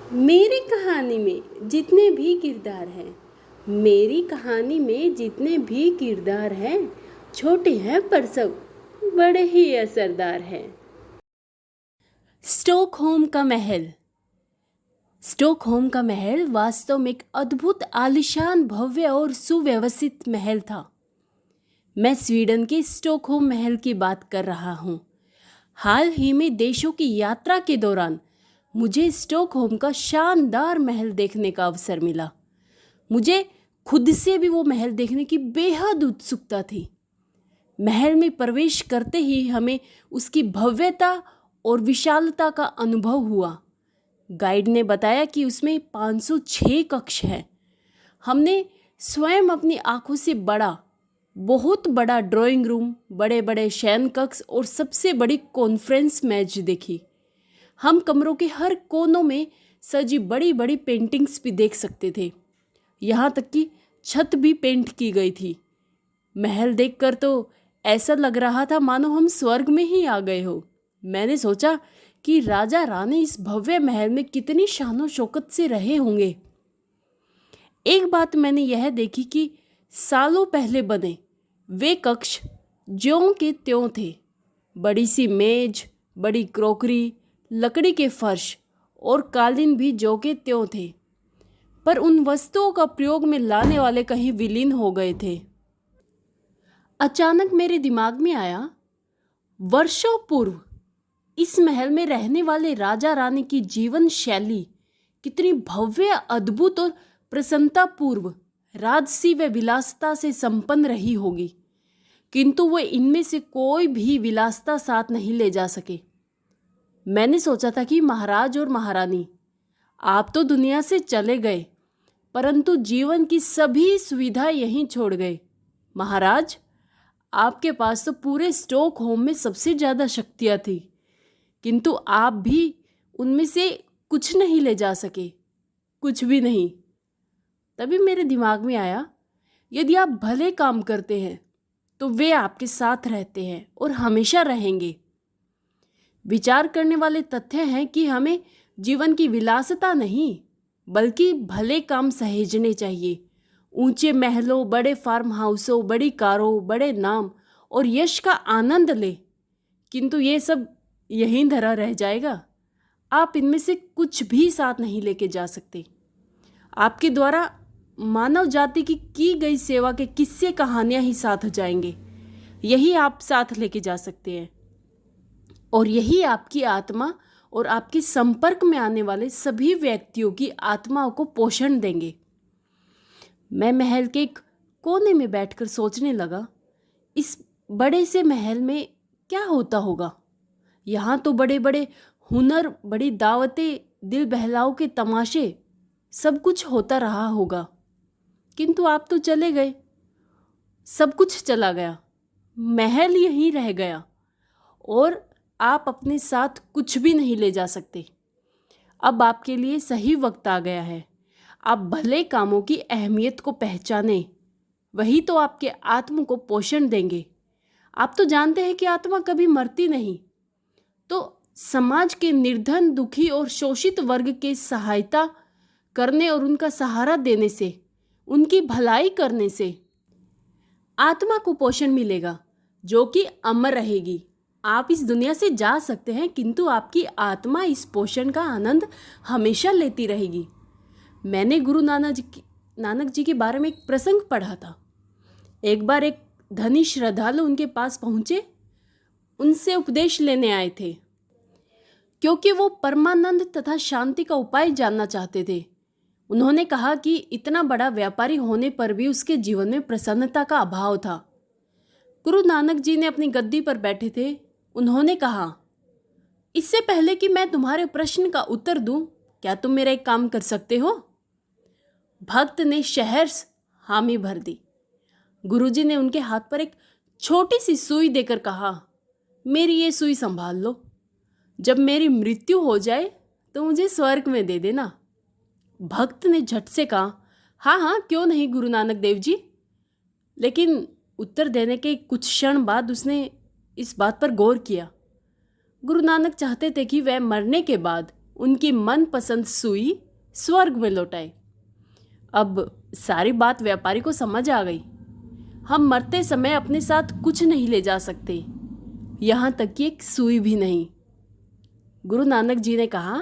मेरी कहानी में जितने भी किरदार हैं, मेरी कहानी में जितने भी किरदार हैं, छोटे हैं पर सब बड़े ही असरदार हैं। स्टॉकहोम का महल। स्टॉकहोम का महल वास्तव में एक अद्भुत, आलीशान, भव्य और सुव्यवस्थित महल था। मैं स्वीडन के स्टॉकहोम महल की बात कर रहा हूँ। हाल ही में देशों की यात्रा के दौरान मुझे स्टॉकहोम का शानदार महल देखने का अवसर मिला। मुझे खुद से भी वो महल देखने की बेहद उत्सुकता थी। महल में प्रवेश करते ही हमें उसकी भव्यता और विशालता का अनुभव हुआ। गाइड ने बताया कि उसमें 506 कक्ष हैं। हमने स्वयं अपनी आंखों से बहुत बड़ा ड्राइंग रूम, बड़े बड़े शयन कक्ष और सबसे बड़ी कॉन्फ्रेंस मेज देखी। हम कमरों के हर कोनों में सजी बड़ी बड़ी पेंटिंग्स भी देख सकते थे। यहाँ तक कि छत भी पेंट की गई थी। महल देखकर तो ऐसा लग रहा था मानो हम स्वर्ग में ही आ गए हो। मैंने सोचा कि राजा रानी इस भव्य महल में कितनी शानो शौकत से रहे होंगे। एक बात मैंने यह देखी कि सालों पहले बने वे कक्ष ज्यों के त्यों थे। बड़ी सी मेज, बड़ी क्रॉकरी, लकड़ी के फर्श और कालीन भी ज्यों के त्यों थे, पर उन वस्तुओं का प्रयोग में लाने वाले कहीं विलीन हो गए थे। अचानक मेरे दिमाग में आया, वर्षों पूर्व इस महल में रहने वाले राजा रानी की जीवन शैली कितनी भव्य, अद्भुत और प्रसन्नतापूर्व, राजसी व विलासता से संपन्न रही होगी, किंतु वे इनमें से कोई भी विलासता साथ नहीं ले जा सके। मैंने सोचा था कि महाराज और महारानी, आप तो दुनिया से चले गए, परंतु जीवन की सभी सुविधाएं यहीं छोड़ गए। महाराज, आपके पास तो पूरे स्टॉकहोम में सबसे ज़्यादा शक्तियाँ थी, किंतु आप भी उनमें से कुछ नहीं ले जा सके, कुछ भी नहीं। तभी मेरे दिमाग में आया, यदि आप भले काम करते हैं तो वे आपके साथ रहते हैं और हमेशा रहेंगे। विचार करने वाले तथ्य हैं कि हमें जीवन की विलासिता नहीं, बल्कि भले काम सहेजने चाहिए। ऊंचे महलों, बड़े फार्म हाउसों, बड़ी कारों, बड़े नाम और यश का आनंद ले, किंतु ये सब यहीं धरा रह जाएगा। आप इनमें से कुछ भी साथ नहीं लेके जा सकते। आपके द्वारा मानव जाति की गई सेवा के किस्से, कहानियां ही साथ जाएंगे। यही आप साथ लेके जा सकते हैं, और यही आपकी आत्मा और आपके संपर्क में आने वाले सभी व्यक्तियों की आत्माओं को पोषण देंगे। मैं महल के एक कोने में बैठकर सोचने लगा, इस बड़े से महल में क्या होता होगा। यहाँ तो बड़े बड़े हुनर, बड़ी दावतें, दिल बहलाओ के तमाशे, सब कुछ होता रहा होगा, किंतु आप तो चले गए। सब कुछ चला गया, महल यहीं रह गया, और आप अपने साथ कुछ भी नहीं ले जा सकते। अब आपके लिए सही वक्त आ गया है। आप भले कामों की अहमियत को पहचानें, वही तो आपके आत्मा को पोषण देंगे। आप तो जानते हैं कि आत्मा कभी मरती नहीं, तो समाज के निर्धन, दुखी और शोषित वर्ग के सहायता करने और उनका सहारा देने से, उनकी भलाई करने से आत्मा को पोषण मिलेगा, जो कि अमर रहेगी। आप इस दुनिया से जा सकते हैं, किंतु आपकी आत्मा इस पोषण का आनंद हमेशा लेती रहेगी। मैंने गुरु नानक जी के बारे में एक प्रसंग पढ़ा था। एक बार एक धनी श्रद्धालु उनके पास पहुँचे, उनसे उपदेश लेने आए थे, क्योंकि वो परमानंद तथा शांति का उपाय जानना चाहते थे। उन्होंने कहा कि इतना बड़ा व्यापारी होने पर भी उसके जीवन में प्रसन्नता का अभाव था। गुरु नानक जी ने अपनी गद्दी पर बैठे थे। उन्होंने कहा, इससे पहले कि मैं तुम्हारे प्रश्न का उत्तर दूं, क्या तुम मेरा एक काम कर सकते हो? भक्त ने सहर्ष हामी भर दी। गुरुजी ने उनके हाथ पर एक छोटी सी सुई देकर कहा, मेरी ये सुई संभाल लो। जब मेरी मृत्यु हो जाए तो मुझे स्वर्ग में दे देना। भक्त ने झट से कहा, हाँ हाँ, क्यों नहीं गुरु नानक देव जी। लेकिन उत्तर देने के कुछ क्षण बाद उसने इस बात पर गौर किया। गुरु नानक चाहते थे कि वह मरने के बाद उनकी मनपसंद सुई स्वर्ग में लौटाई। अब सारी बात व्यापारी को समझ आ गई। हम मरते समय अपने साथ कुछ नहीं ले जा सकते, यहाँ तक कि एक सुई भी नहीं। गुरु नानक जी ने कहा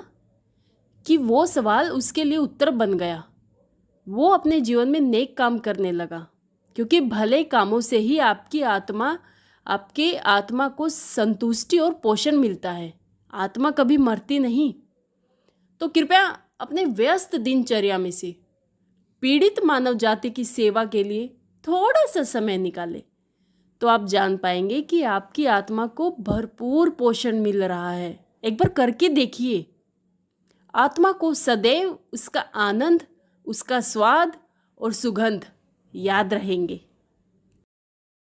कि वो सवाल उसके लिए उत्तर बन गया। वो अपने जीवन में नेक काम करने लगा, क्योंकि भले कामों से ही आपके आत्मा को संतुष्टि और पोषण मिलता है। आत्मा कभी मरती नहीं। तो कृपया अपने व्यस्त दिनचर्या में से पीड़ित मानव जाति की सेवा के लिए थोड़ा सा समय निकालें, तो आप जान पाएंगे कि आपकी आत्मा को भरपूर पोषण मिल रहा है। एक बार करके देखिए। आत्मा को सदैव उसका आनंद, उसका स्वाद और सुगंध याद रहेंगे।